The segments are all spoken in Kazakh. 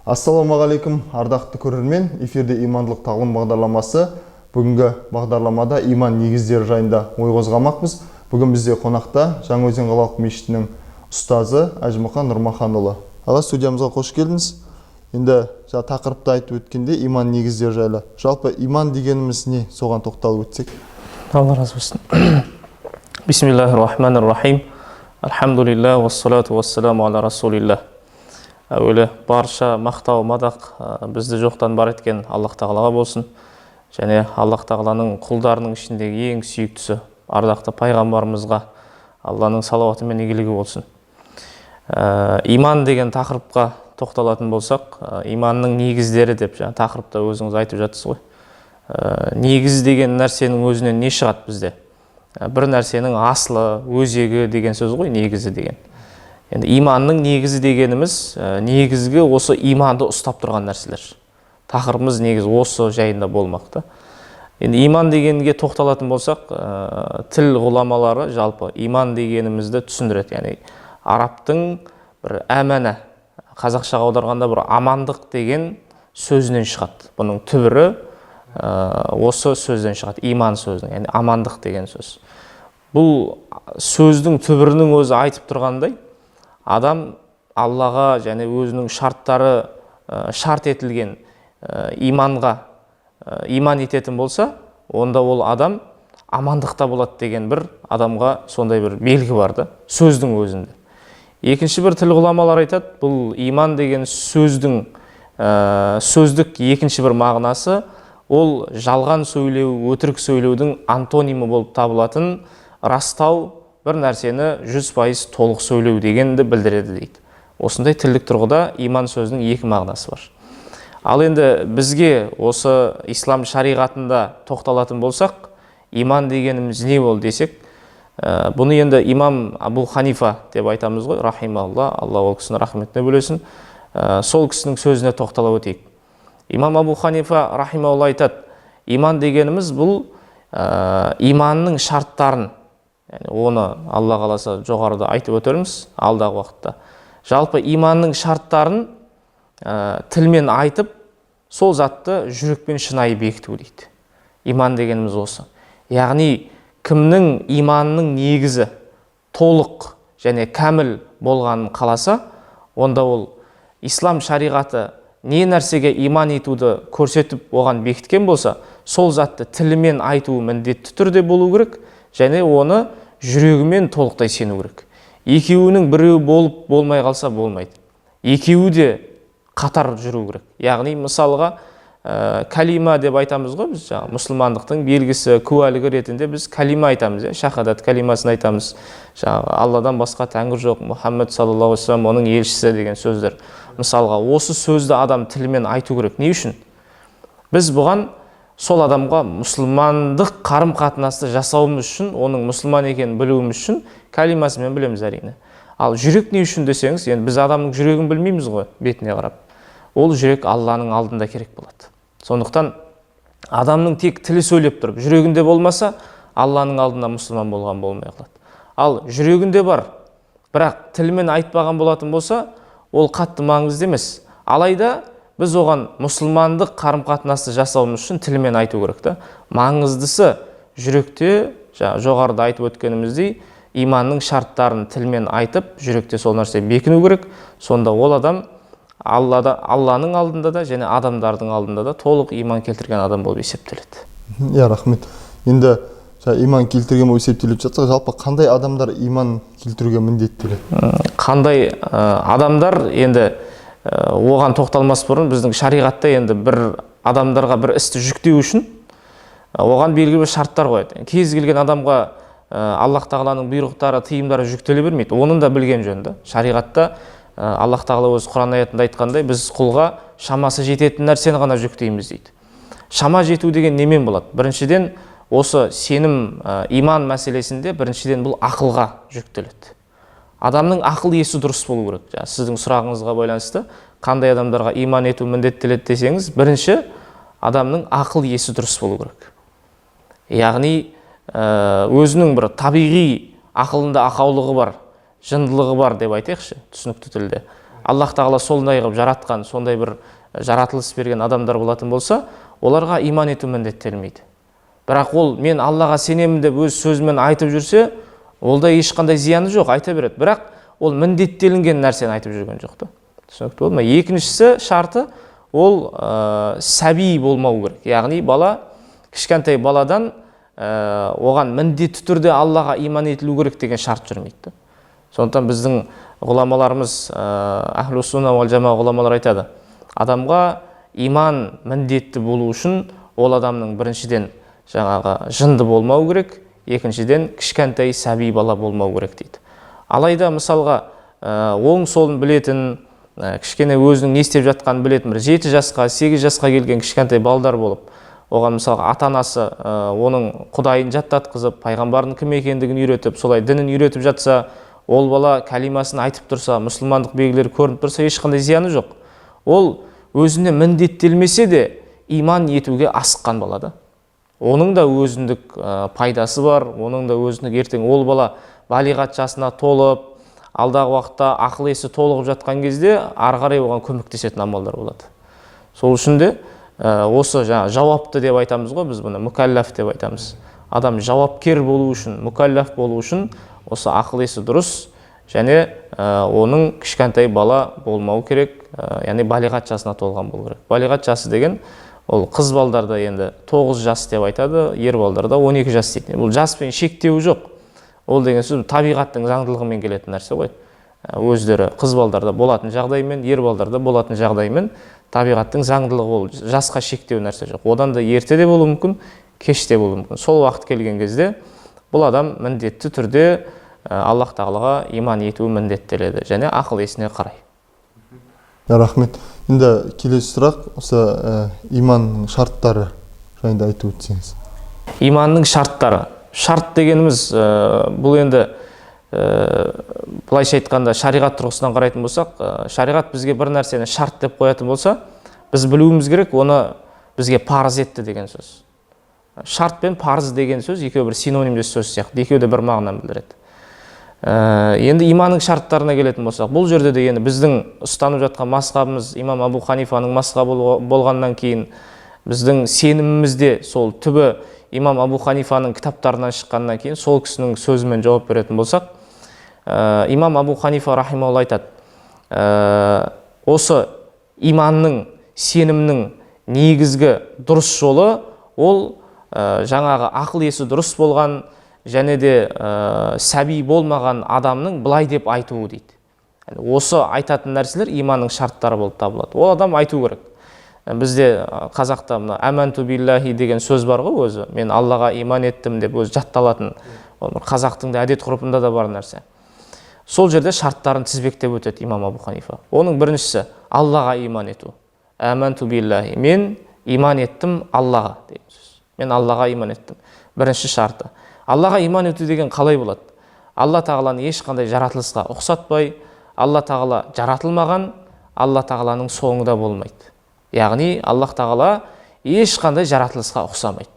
Ассалаумағалейкум, ардақты көрермен, эфирде имандылық тағылым бағдарламасы. Бүгінгі бағдарламада иман негіздері жайында ой қозғамақпыз. Бүгін бізде қонақта Жаңаөзен қалалық мешітінің ұстазы Әжімұқан Нұрмаханұлы. Аға, студиямызға қош келдіңіз. Енді тақырыпты айтып өткенде иман негіздері жайлы. Жалпы иман дегеніміз не? Соған тоқталып өтсек. Алла разы болсын. Бисмиллахир-рахманир-рахим. Алхамдулилlah, вассалату вассаламу аля расулилlah. Әуелі барша мақтау, мадақ бізді жоқтан бар еткен Аллах тағалаға болсын. Және Аллах тағаланың құлдарының ішіндегі ең сүйіктісі ардақты пайғамбарымызға Алланың салауаты мен игілігі болсын. Иман деген тақырыпқа тоқталатын болсақ, иманның негіздері деп тақырыпта өзіңіз айтып жатсыз ғой. Негіз деген нәрсенің өзінен не шығады бізде? Бір нәрсенің асылы, өзегі деген сөз ғой, негізі деген. Енді иманның негізі дегеніміз, негізгі осы иманды ұстап тұрған нәрселер. Тақырыбымыз негіз осы жайында болмақты. Енді иман дегенге тоқталатын болсақ, тіл ғұламалары жалпы иман дегенімізді түсіндіреді. Яғни арабтың бір әмәна, қазақшаға аударғанда бір амандық деген сөзінен шығады. Бұның түбірі осы сөзден шығады, иман сөзінің, яғни амандық деген сөз. Бұл сөздің түбірінің өзі айтып тұрғандай, адам Аллаға және өзінің шарттары шарт етілген иманға иман ететін болса, онда ол адам амандықта болады деген бір адамға сондай бір белгі бар да, сөздің өзінде. Екінші бір тіл ғұламалар айтады, бұл иман деген сөздің сөздік екінші бір мағынасы, ол жалған сөйлеу, өтірік сөйлеудің антонимі болып табылатын растау, бір нәрсені 100% толық сөйлеу дегенді білдіреді дейді. Осындай тілдік тұрғыда иман сөзінің екі мағынасы бар. Ал енді бізге осы ислам шариғатында тоқталатын болсақ, иман дегеніміз не бол десек, бұны енді имам Абу Ханифа деп айтамыз ғой, рахималла, Алла ол кісіні рахметіне бөлесін, сол кісінің сөзіне тоқталып өтейік. Имам Абу Ханифа рахималла айтады, иман дегеніміз бұл иманның шарттарын, оны Алла қаласа жоғарыда айтып өтерміз алдағы уақытта. Жалпы иманның шарттарын тілмен айтып, сол затты жүрекпен шынайы бекіту дейді. Иман дегеніміз осы. Яғни кімнің иманның негізі толық және кәміл болғанын қаласа, онда ол ислам шариғаты не нәрсеге иман етуді көрсетіп оған бекіткен болса, сол затты тілімен айтуы міндетті түрде болу керек, және оны жүрегімен толықтай сену керек. Екеуінің біреуі болып болмай қалса болмайды. Екеуі де қатар жүру керек. Яғни мысалға калима деп айтамыз ғой, біз мұсылмандықтың белгісі, куәлігі ретінде біз калима айтамыз, шахадат калимасын айтамыз. Алладан басқа тәңір жоқ, Мұхаммед саллаллаху алейхи ва саллям оның елшісі деген сөздер. Мысалға осы сөзді адам тілімен айту керек. Не үшін? Біз бұған сол адамға мұсылмандық қарым-қатынасты жасауымыз үшін, оның мұсылман екенін білуіміз үшін калимасымен білеміз әрине. Ал жүрек не үшін десеңіз, енді біз адамның жүрегін білмейміз ғой, бетіне қарап. Ол жүрек Алланың алдында керек болады. Сондықтан адамның тек тілі сөйлеп тұрып, жүрегінде болмаса, Алланың алдында мұсылман болған болмай қалады. Ал жүрегінде бар, бірақ тілмен айтпаған болатын болса, ол қатты маңызды емес. Алайда біз оған мұсылмандық қарым-қатынасты жасауымыз үшін тілмен айту керек та. Маңыздысы жүректе, жоғарыда айтып өткеніміздей, иманның шарттарын тілмен айтып, жүректе сол нәрсе бекіну керек. Сонда ол адам Алланың алдында да және адамдардың алдында да толық иман келтірген адам болып есептеледі. Рахмет. Енді иман келтірген болып есептеліп жатса, жалпы қандай адамдар иман келтіруге міндеттеледі? Қандай адамдар, енді оған тоқталмас бұрын біздің шариғатта енді бір адамдарға бір істі жүктеу үшін оған белгілі бір шарттар қояды. Кез келген адамға Аллах тағаланың бұйрықтары, тыйымдары жүктеле бермейді. Оның да білген жөн. Шариғатта Аллах тағала өз Құран аятында айтқандай, біз құлға шамасы жететін нәрсені ғана жүктейміз дейді. Шама жету деген немен болады? Біріншіден, осы сенім, иман мәселесінде біріншіден бұл ақылға жүктеледі. Адамның ақыл есі дұрыс болу керек. Сіздің сұрағыңызға байланысты, қандай адамдарға иман ету міндеттеледі десеңіз, бірінші адамның ақыл есі дұрыс болу керек. Яғни өзінің бір табиғи ақылында ақаулығы бар, жындылығы бар деп айтайықшы, түсінікті тілде. Аллах тағала сондай қылып жаратқан, сондай бір жаратылыс берген адамдар болатын болса, оларға иман ету міндеттелмейді. Бірақ ол мен Аллаға сенемін деп өз сөзімен айтып жүрсе, олда ешқандай зияны жоқ, айта береді. Бірақ ол міндеттелінген нәрсені айтып жүрген жоқ та. Түсінікті болды ма? Екіншісі шарты ол сәби болмау керек. Яғни бала, кішкентай баладан оған міндетті түрде Аллаға иман етілу керек деген шарт жүрмейді. Сондықтан біздің ғұламаларымыз, ахлу сунна уал жама ғұламалар айтады, адамға иман міндетті болу үшін ол адамның біріншіден жаңағы жынды болмау керек, екіншіден кішкентай сәби бала болмау керек дейді. Алайда мысалға оң солын білетін, кішкене өзінің не істеп жатқанын білетін бір 7 жасқа, 8 жасқа келген кішкентай балдар болып, оған мысалға ата-анасы оның құдайын жаттатқызып, пайғамбардың кім екендігін үйретіп, солай дінін үйретіп жатса, ол бала кәлимасын айтып тұрса, мұсылмандық белгілері көрініп тұрса, ешқандай зияны жоқ. Ол өзіне міндеттелмесе де иман етуге асыққан бала да. Оның да өзіндік пайдасы бар, оның да өзіндік ертең ол бала балиғат жасына толып, алдағы уақытта ақыл есі толығып жатқан кезде ары қарай оған көмектесетін амалдар болады. Сол үшін де осы жауапты деп айтамыз ғой, біз бұны мүкәлләф деп айтамыз. Адам жауапкер болу үшін, мүкәлләф болу үшін осы ақыл есі дұрыс және оның кішкентай бала болмау керек, яғни балиғат жасына толған болу керек. Балиғат жасы деген ол қыз балдарда енді 9 жас деп айтады, ер балдарда 12 жас дейді. Бұл жаспен шектеу жоқ. Ол деген сөз табиғаттың заңдылығымен келетін нәрсе ғой. Өздері қыз балдарда болатын жағдаймен, ер балдарда болатын жағдаймен табиғаттың заңдылығы ол жасқа шектеу нәрсе жоқ. Одан да ерте де болуы мүмкін, кеш те болуы мүмкін. Сол уақыт келген кезде бұл адам міндетті түрде Аллах тағалаға иман етуі міндеттеледі және ақыл есіне қарай. Рахмет. Енді келесі сұрақ, осы иманның шарттары жайында айтып өтсеңіз. Иманның шарттары. Шарт дегеніміз бұл енді былайша айтқанда шариғат тұрғысынан қарайтын болсақ, шариғат бізге бір нәрсені шарт деп қоятын болса, біз білуіміз керек, оны бізге парыз етті деген сөз. Шарт пен парыз деген сөз екеуі бір синонимдес сөз сияқты, екеуі де бір мағынаны білдіреді. Енді иманның шарттарына келетін болсақ, бұл жерде де енді біздің ұстанып жатқан мазхабымыз имам Абу Ханифаның мазхабы болғаннан кейін біздің сенімімізде сол түбі имам Абу Ханифаның кітаптарынан шыққаннан кейін сол кісінің сөзімен жауап беретін болсақ, имам Абу Ханифа рахимаулла айтады, осы иманның, сенімнің негізгі дұрыс жолы ол жаңағы ақыл есі дұрыс болған және де сәби болмаған адамның былай деп айтуы дейді. Осы айтатын нәрселер иманның шарттары болып табылады. Ол адам айту керек. Бізде қазақта әмәнту биллахи деген сөз бар ғой өзі. Мен Аллаға иман еттім деп өзі жатталатын. Қазақтың да әдет ғұрпында да бар нәрсе. Сол жерде шарттарын тізбектеп өтеді имам Абу Ханифа. Оның біріншісі Аллаға иман ету. Әмәнту биллахи. Мен иман еттім Аллаға деген сөз. Мен Аллаға иман еттім. Бірінші шарты. Аллаға иман ету деген қалай болады? Алла тағаланы ешқандай жаратылысқа ұқсатпай, Алла тағала жаратылмаған, Алла тағаланың соңы да болмайды. Яғни Аллах тағала ешқандай жаратылысқа ұқсамайды.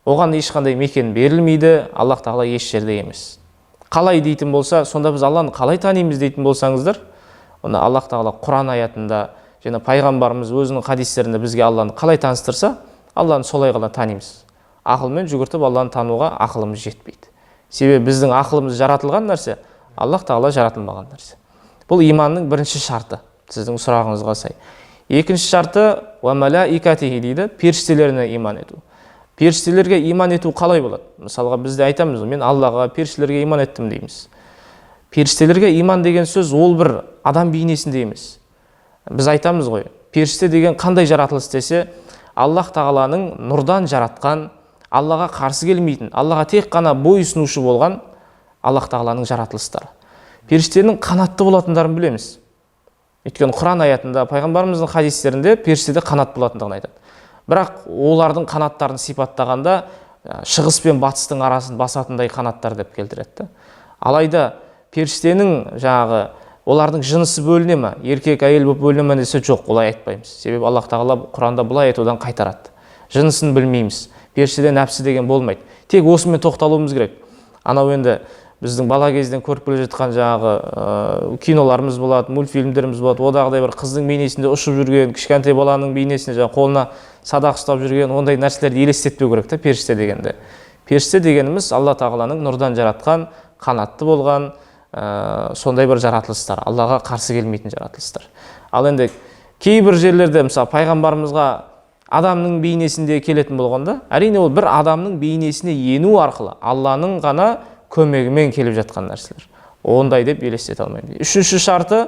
Оған ешқандай мекен берілмейді, Аллах тағала еш жерде емес. Қалай дейтін болса, сонда біз Алланы қалай танимыз дейтін болсаңыздар, онда Аллах тағала Құран аятында және пайғамбарымыз өзінің хадистерінде бізге Алланы қалай таныстырса, Алланы солай ғана танимыз. Ақылмен жүгіртіп Алланы тануға ақылымыз жетпейді. Себебі біздің ақылымыз жаратылған нәрсе, Аллах тағала жаратылмаған нәрсе. Бұл иманның бірінші шарты, сіздің сұрағыңызға сай. Екінші шарты уа малаикатихи дейді, періштелеріне иман ету. Періштелерге иман ету қалай болады? Мысалға бізде айтамыз, мен Аллаға, періштелерге иман еттім дейміз. Періштелерге иман деген сөз ол бір адам бейнесінде емес. Біз айтамыз ғой, періште деген қандай жаратылыс десе, Аллах тағаланың нұрдан жаратқан, Аллаға қарсы келмейтін, Аллаға тек қана бойұсынушы болған Аллах тағаланың жаратылыстары. Періштенің қанатты болатындарын білеміз. Өйткені Құран аятында, пайғамбарымыздың хадистерінде періштеде қанат болатындығын айтады. Бірақ олардың қанаттарын сипаттағанда шығыс пен батыстың арасын басатындай қанаттар деп келтіреді. Алайда періштенің жаңағы олардың жынысы бөліне ме, еркек әйел болып бөліне ме десе жоқ, олай айтпаймыз. Себебі Аллах тағала Құранда бұлай айтудан қайтарады. Жынысын білмейміз. Періштеде нәпсі деген болмайды. Тек осымен тоқталуымыз керек. Анау енді біздің бала кезден көріп келе жатқан жаңағы киноларымыз болады, мультфильмдеріміз болады, одағыдай бір қыздың бейнесінде ұшып жүрген, кішкентай баланың бейнесінде жаңағы қолына садақ ұстап жүрген, ондай нәрселерді елестетпеу керек та періште дегенде. Періште дегеніміз Алла тағаланың нұрдан жаратқан, қанатты болған сондай бір жаратылыстар, Аллаға қарсы келмейтін жаратылыстар. Ал енді кейбір жерлерде мысалы пайғамбарымызға адамның бейнесінде келетін болғанда, әрине ол бір адамның бейнесіне ену арқылы Алланың ғана көмегімен келіп жатқан нәрселер. Ондай деп елестете алмаймын. Үшінші шарты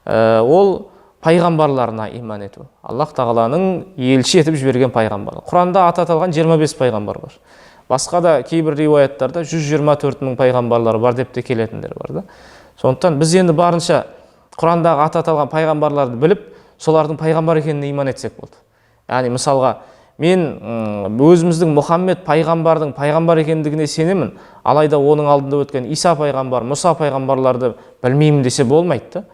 ол пайғамбарларына иман ету. Аллах тағаланың елші етіп жіберген пайғамбар. Құранда аты аталған 25 пайғамбар бар. Басқа да кейбір риуаяттарда 124 мың пайғамбарлар бар деп те келетіндер бар да. Сондықтан біз енді барынша Құрандағы аты аталған пайғамбарларды біліп, солардың пайғамбар екеніне иман етсек болды. Яғни мысалға мен өзіміздің Мұхаммед пайғамбардың пайғамбар екендігіне сенемін, алайда оның алдында өткен Иса пайғамбар, Мұса пайғамбарларды білмеймін десе болмайды.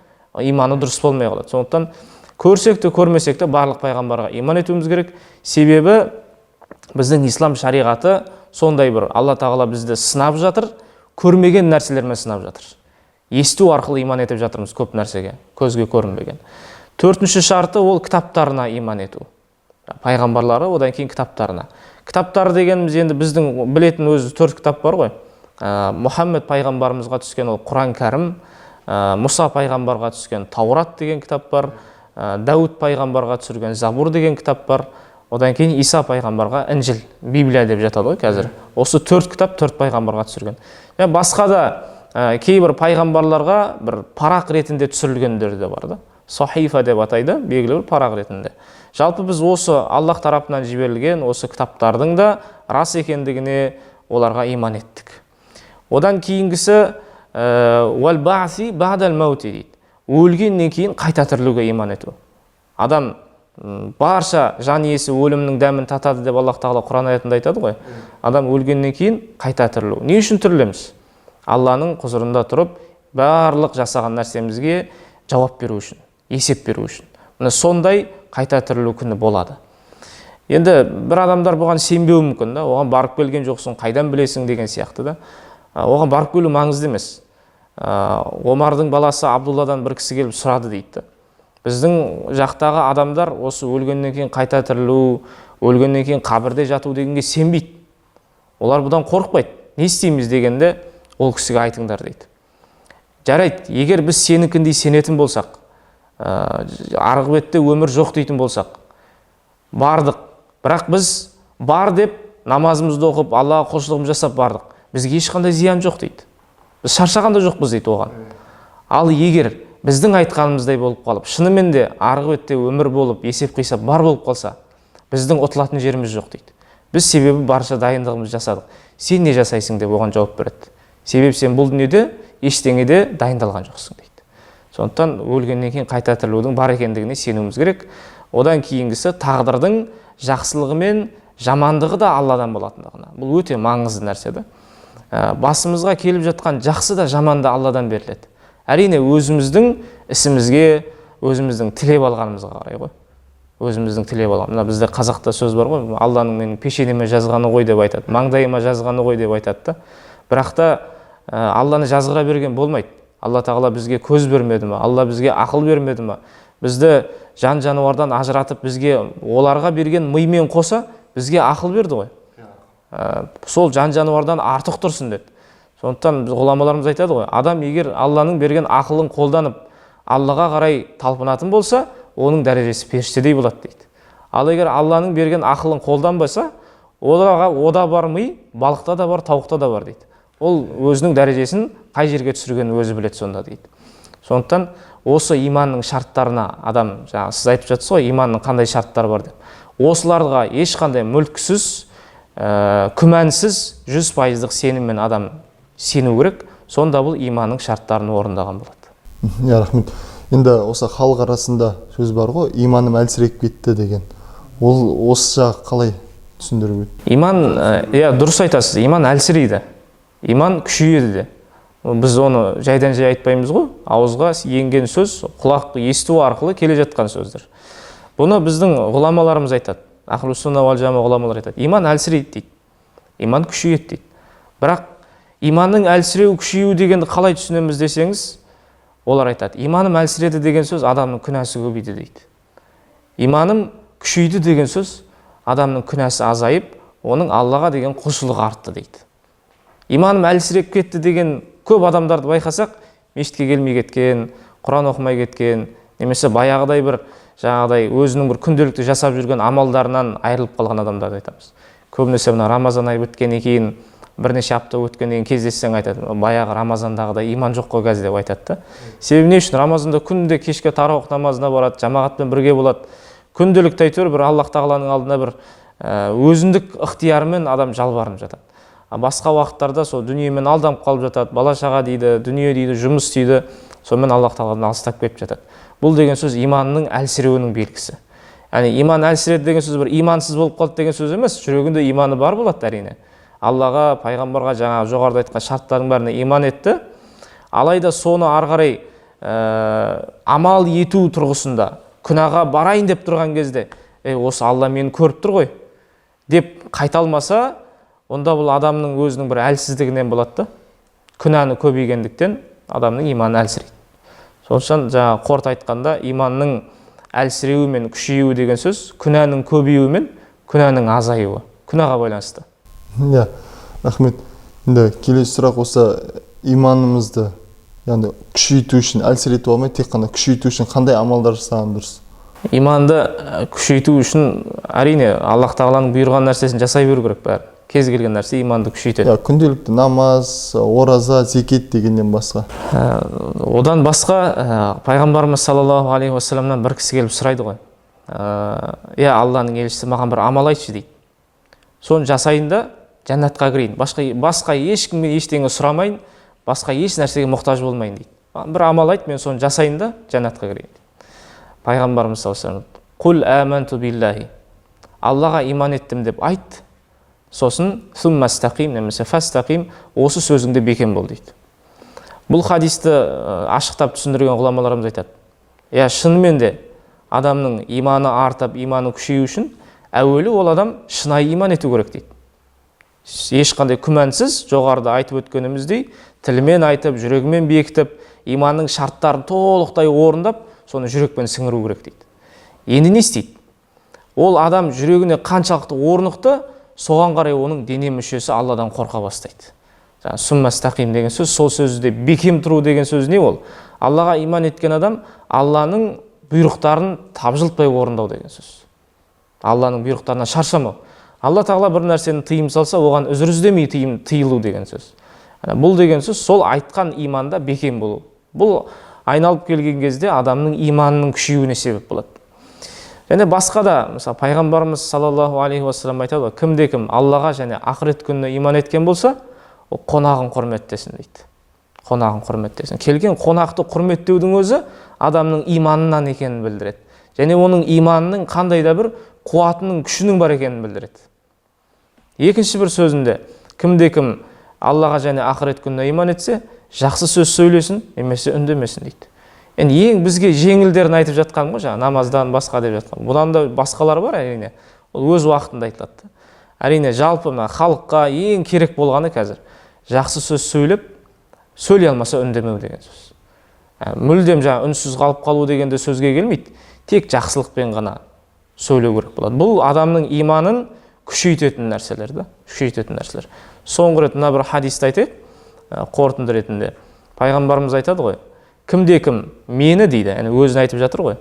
Иманы дұрыс болмай қалады. Сондықтан көрсек те көрмесек те барлық пайғамбарға иман етуіміз керек. Себебі біздің ислам шариғаты сондай бір Алла тағала бізді сынап жатыр, көрмеген нәрселермен сынап жатыр. Есту арқылы иман етіп жатырмыз көп нәрсеге, көзге көрінбеген. Төртінші шарты ол кітаптарына иман ету. Пайғамбарлары, одан кейін кітаптарына. Кітаптар дегеніміз енді біздің білетін өзі 4 кітап бар ғой. Мұхаммед пайғамбарымызға түскен ол Құран кәрім, Мұса пайғамбарға түскен Таурат деген кітап бар, Дауд пайғамбарға түсірген Забур деген кітап бар, одан кейін Иса пайғамбарға Інжіл, Библия деп жатады ғой қазір. Осы 4 кітап 4 пайғамбарға түсірген. Басқа да кейбір пайғамбарларға бір парақ ретінде түсірілгендер де бар да. Сахифа деп атайды, белгілі бір парақ ретінде. Жалпы біз осы Аллах тарапынан жіберілген осы кітаптардың да рас екендігіне оларға иман еттік. Одан кейінгісі уәл-баъси баъдал маути дейді. Өлгеннен кейін қайта тірілуге иман ету. Адам барша жан иесі өлімнің дәмін татады деп Аллах тағала Құран аятында айтады ғой. Адам өлгеннен кейін қайта тірілу. Не үшін тірілеміз? Алланың құзырында тұрып, барлық жасаған нәрсемізге жауап беру үшін, есеп беру үшін. Сондай қайта тірілу күні болады. Енді бір адамдар бұған сенбеуі мүмкін да, оған барып келген жоқсың, қайдан білесің деген сияқты да. Оған барып келу маңызды емес. Омардың баласы Абдулладан бір кісі келіп сұрады дейді. Біздің жақтағы адамдар осы өлгеннен кейін қайта тірілу, өлгеннен кейін қабірде жату дегенге сенбейді. Олар бұдан қорықпайды. Не істейміз дегенде ол кісіге айтыңдар дейді. Жарайды, егер біз сенікіндей сенетін болсақ, арғы бетте өмір жоқ дейтін болсақ, бардық. Бірақ біз бар деп намазымызды оқып, Аллаға құлшылығымызды жасап бардық. Бізге ешқандай зиян жоқ дейді. Біз шаршаған да жоқпыз дейді оған. Ал егер біздің айтқанымыздай болып қалып, шынымен де арғы бетте өмір болып, есеп қисап бар болып қалса, біздің ұтылатын жеріміз жоқ дейді. Біз себебі барша дайындығымызды жасадық. Сен не жасайсың деп оған жауап береді. Себебі сен бұл дүниеде ештеңеде дайындалған жоқсың дейді. Сондықтан өлгеннен кейін қайта тірілудің бар екендігіне сенуіміз керек. Одан кейінгісі тағдырдың жақсылығы мен жамандығы да Алладан болатындығына. Бұл өте маңызды нәрсе да. Басымызға келіп жатқан жақсы да жаман да Алладан беріледі. Әрине өзіміздің ісімізге, өзіміздің тілеп алғанымызға қарай ғой. Өзіміздің тілеп алған. Мына бізде қазақта сөз бар ғой, Алланың менің пешенеме жазғаны ғой деп айтады, маңдайыма жазғаны ғой деп айтады да. Бірақ та Алланы жазғыра берген болмайды. Алла тағала бізге көз бермеді ме? Алла бізге ақыл бермеді ме? Бізді жан-жануардан ажыратып, бізге оларға берген мимен қоса бізге ақыл берді ғой. Сол жан-жануардан артық тұрсын деді. Сондықтан ғұламаларымыз айтады ғой, адам егер Алланың берген ақылын қолданып, Аллаға қарай талпынатын болса, оның дәрежесі періштедей болады дейді. Ал егер Алланың берген ақылын қолданбаса, ода бар ми, балықта да бар, тауықта да бар дейді. Ол өзінің дәрежесін қай жерге түсіргенін өзі біледі сонда дейді. Сондықтан осы иманның шарттарына адам, жаңа сіз айтып жатсыз ғой, иманның қандай шарттары бар деп. Осыларға ешқандай мүлксіз, күмәнсіз 100%-лық сеніммен адам сену керек. Сонда бұл иманның шарттарын орындаған болады. Рахмет. Енді осы халық арасында сөз бар ғой, иманым әлсіреп кетті деген. Ол осы жағы қалай түсіндіріп өтті? Иман, дұрыс айтасыз, иман әлсірейді. Иман күшейеді де. Біз оны жайдан жай айтпаймыз ғой, ауызға енген сөз, құлақ есту арқылы келе жатқан сөздер. Бұны біздің ғұламаларымыз айтады. Ахлус сунна уал жама ғұламалар айтады. Иман әлсірейді дейді. Иман күшейеді дейді. Бірақ Иманның әлсіреу, күшею дегенді қалай түсінеміз десеңіз, олар айтады, иманым әлсіреді деген сөз адамның күнәсі көбейді дейді. Иманым күшейді деген сөз адамның күнәсі азайып, оның Аллаға деген құлшылығы артты дейді. Иманым әлсіреп кетті деген көп адамдарды байқасақ, мешітке келмей кеткен, Құран оқымай кеткен, немесе баяғыдай бір жаңағыдай өзінің бір күнделікті жасап жүрген амалдарынан айырылып қалған адамдарды айтамыз. Көбінесе мына Рамазан айы біткеннен кейін, бірнеше апта өткеннен кейін кездессең айтады, баяғы Рамазандағыдай иман жоқ қой қазір деп айтады да. Себебі не үшін? Рамазанда күнде кешке тарауих намазына барады, жамағатпен бірге болады. Күнделікті әйтеуір бір Аллах тағаланың алдына бір өзіндік ықтиярымен адам жалбарынып жатады. Басқа уақыттарда сол дүниемен алданып қалып жатады, бала шаға дейді, дүние дейді, жұмыс дейді, сонымен Аллах тағаладан алыстап кетіп жатады. Бұл деген сөз иманның әлсіреуінің белгісі. Яғни иман әлсіреді деген сөз бір имансыз болып қалды деген сөз емес, жүрегінде иманы бар болады әрине. Аллаға, пайғамбарға, жаңа жоғарыда айтқан шарттардың бәріне иман етті. Алайда соны ары қарай амал ету тұрғысында күнәға барайын деп тұрған кезде, осы Алла мені көріп тұр ғой деп қайталмаса, онда бұл адамның өзінің бір әлсіздігінен болады да. Күнәні көбейгендіктен адамның иманы әлсірейді. Сондықтан жаңа қорыта айтқанда иманның әлсіреуі мен күшеюі деген сөз күнәнің көбеюі мен күнәнің азаюы. Күнәға байланысты. Иә, рахмет. Енді келесі сұрақ осы иманымызды яғни күшейту үшін, әлсірету алмай, тек қана күшейту үшін қандай амалдар жасаған дұрыс? Иманды күшейту үшін әрине Аллах тағаланың бұйырған нәрсесін жасай беру керек бәрі. Кез келген нәрсе иманды күшейтеді. Күнделікті намаз, ораза, зекет дегеннен басқа. Одан басқа пайғамбарымыз саллаллаху алейхи уассаламнан бір кісі келіп сұрайды ғой. Алланың елшісі, маған бір амал айтшы дейді. Соны жасайын да жәннатқа кірейін. Басқа ешкіммен ештеңе сұрамайын, басқа еш нәрсеге мұқтаж болмайын дейді. Бір амал айт, мен соны жасайын да жәннатқа кірейін дейді. Пайғамбарымыз саллаллаху алейхи уассалам, «Құл әмәнту биллахи». Аллаға иман еттім деп айт. Сосын «Сумма стақим» немесе «Фастақим» осы сөзіңде бекем бол дейді. Бұл хадисті ашықтап түсіндірген ғұламаларымыз айтады. Шынымен де адамның иманы артып, иманы күшею үшін әуелі ол адам шынайы иман ету керек дейді. Ешқандай күмәнсіз, жоғарыда айтып өткеніміздей, тілмен айтып, жүрегімен бекітіп, иманның шарттарын толықтай орындап, соны жүрекпен сіңіру керек дейді. Енді не істейді? Ол адам жүрегіне қаншалықты орнықты, соған қарай оның дене мүшесі Алладан қорқа бастайды. «Сумма стақим» деген сөз, сол сөзде бекем тұру деген сөз не ол? Аллаға иман еткен адам Алланың бұйрықтарын тапжылтпай орындау деген сөз. Алланың бұйрықтарынан шаршамау. Алла тағала бір нәрсені тыйым салса, оған үзір іздемей тыйылу деген сөз. Бұл деген сөз сол айтқан иманда бекем болу. Бұл айналып келген кезде адамның иманының күшеюіне себеп болады. Және басқа да, мысалы, пайғамбарымыз саллаллаху алейхи уассалам айтады, кімде-кім Аллаға және ақырет күніне иман еткен болса, ол қонағын құрметтесін дейді. Қонағын құрметтесін. Келген қонақты құрметтеудің өзі адамның иманынан екенін білдіреді. Және оның иманының қандай да бір қуатының, күшінің бар екенін білдіреді. Екінші бір сөзінде, кімде-кім Аллаға және ақырет күніне иман етсе, жақсы сөз сөйлесін, немесе үндемесін дейді. Енді ең бізге жеңілдерін айтып жатқан ғой, намаздан басқа деп жатқан. Бұдан да басқалар бар әрине. Ол өз уақытында айтылады. Әрине жалпы халыққа ең керек болғаны қазір жақсы сөз сөйлеп, сөйлей алмаса үндемеу деген сөз. Мүлдем үнсіз қалып қалу дегенде сөзге келмейді. Тек жақсылықпен ғана сөйлеу керек болады. Бұл адамның иманын күшейтетін нәрселер да, күшейтетін нәрселер. Соңғы рет мына бір хадисті айтайық, қорытынды ретінде. Пайғамбарымыз айтады ғой, кімде-кім мені дейді, өзін айтып жатыр ғой,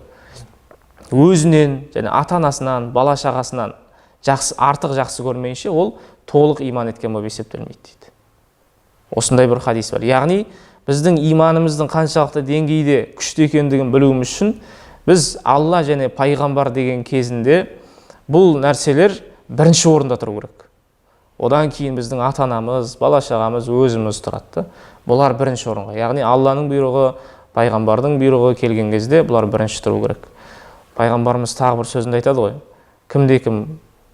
өзінен және ата-анасынан, бала-шағасынан артық жақсы көрмейінше, ол толық иман еткен болып есептелмейді дейді. Осындай бір хадис бар. Яғни біздің иманымыздың қаншалықты деңгейде күшті екендігін білуіміз үшін біз Алла және пайғамбар деген кезінде бұл нәрселер бірінші орында тұру керек. Одан кейін біздің ата-анамыз, бала-шағамыз, өзіміз тұрады. Бұлар бірінші орынға. Яғни Алланың бұйрығы, пайғамбардың бұйрығы келген кезде бұлар бірінші тұру керек. Пайғамбарымыз тағы бір сөзінде айтады ғой, кімде-кім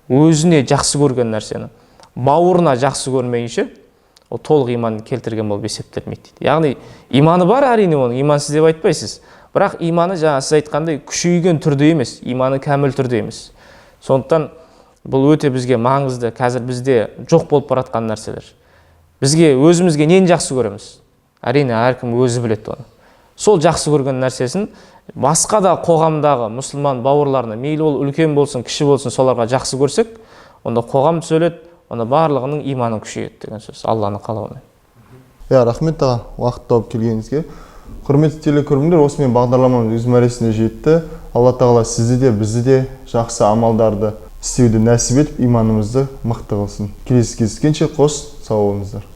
өзіне жақсы көрген нәрсені бауырына жақсы көрмейінше, ол толық иман келтірген болып есептелмейді дейді. Яғни иманы бар әрине, оның имансыз деп айтпайсыз. Бірақ иманы жаңа сіз айтқандай күшейген түрде емес, иманы кәміл түрде емес. Сондықтан бұл өте бізге маңызды, қазір бізде жоқ болып баратқан нәрселер. бізге өзімізге нені жақсы көреміз? Әрине әркім өзі біледі оны. Сол жақсы көрген нәрсесін басқа да қоғамдағы мұсылман бауырларына, мейлі ол үлкен болсын, кіші болсын, соларға жақсы көрсек, онда қоғам түзеледі, онда барлығының иманы күшейеді деген сөз, Алланың қалауымен. Рахмет аға, уақыт тауып келгеніңізге. Құрметті телекөрермендер, осымен бағдарламамыз өз мәресіне жетті. Алла тағала сізді де, бізді де жақсы амалдарды істеуді нәсіп етіп, иманымызды мықты қылсын. Келесі кездескенше қош сау болыңыздар.